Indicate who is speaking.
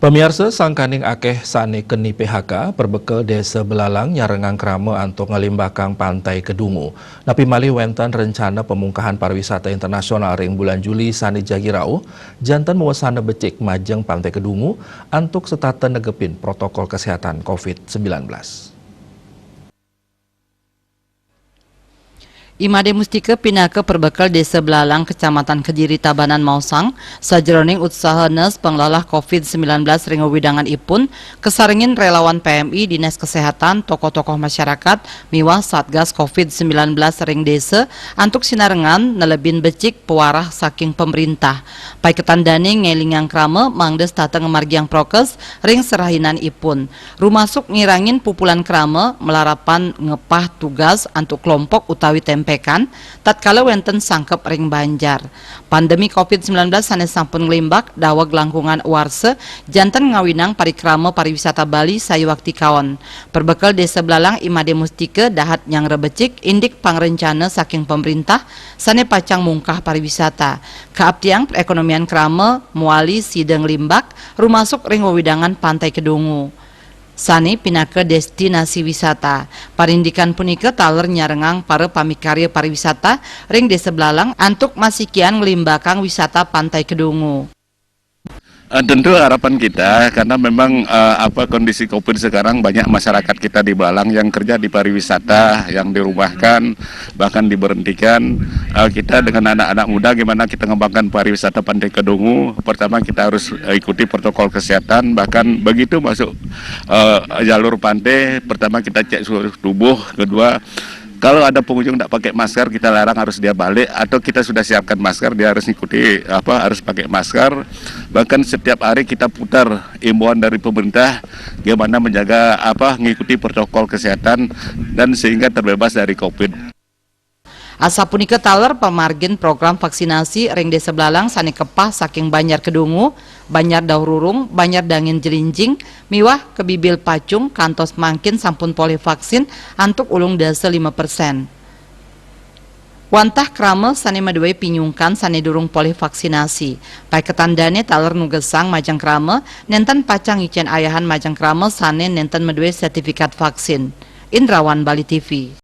Speaker 1: Pemirsa sangkaning akeh sane keni PHK perbekal desa Belalang nyarengang krama antuk ngalimbakang pantai Kedungu. Napi malih wenten rencana pemungkahan pariwisata internasional ring bulan Juli sane jagirau, jantan muasana becik majeng pantai Kedungu antuk setata negepin protokol kesehatan COVID-19.
Speaker 2: Imade mustika pindah ke perbekal desa Belalang, Kecamatan Kediri, Tabanan, Mausang, sajeroning usaha nes penglalah COVID-19 ring widangan ipun, kesaringin relawan PMI, Dinas Kesehatan, tokoh-tokoh masyarakat, miwah Satgas COVID-19 ring desa, antuk sinarengan nelebin becik pewarah saking pemerintah. Pai ketandani ngelingang krame, mangdes tateng margiang prokes, ring serahinan ipun. Rumasuk ngirangin pupulan krame, melarapan ngepah tugas antuk kelompok utawi tempekan tatkala wenten sangkep ring Banjar. Pandemi COVID-19 sanes sampun ngelimbak daweg langkungan warse janten ngawinang parikrama pariwisata Bali sayuwakti kaon. Perbekal desa Belalang Imade Mustika dahat nyang rebecik indik pangrencana saking pemerintah sane pacang mungkah pariwisata. Kaaptiang perekonomian krama muali sideng limbak rumasuk ring wewidangan pantai Kedungu. Sani pindah ke destinasi wisata. Parindikan punika taler nyarengang para pamikarya pariwisata ring desa Belalang antuk masikian ngelimbakang wisata pantai Kedungu.
Speaker 3: Tentu harapan kita karena memang kondisi COVID sekarang banyak masyarakat kita di Belalang yang kerja di pariwisata yang dirumahkan bahkan diberhentikan. Kita dengan anak-anak muda gimana kita mengembangkan pariwisata Pantai Kedungu. Pertama kita harus ikuti protokol kesehatan, bahkan begitu masuk jalur pantai pertama kita cek suhu tubuh, kedua kalau ada pengunjung tidak pakai masker, kita larang harus dia balik, atau kita sudah siapkan masker, dia harus ikuti harus pakai masker. Bahkan setiap hari kita putar imbauan dari pemerintah bagaimana menjaga mengikuti protokol kesehatan dan sehingga terbebas dari COVID.
Speaker 2: Asa punika taler pamargin program vaksinasi ring desa Belalang sane kepah saking Banjar Kedungu, Banjar Daururung, Banjar Dangin Jelinjing, miwah kebibil pacung kantos mangkin sampun poli vaksin antuk ulung dasa 5%. Wantah krama sane maduai pinyungkan sane durung poli vaksinasi. Pai ketandane taler nugesang majang krama nenten pacang icen ayahan majang krama sane nenten maduai sertifikat vaksin. Indrawan Bali TV.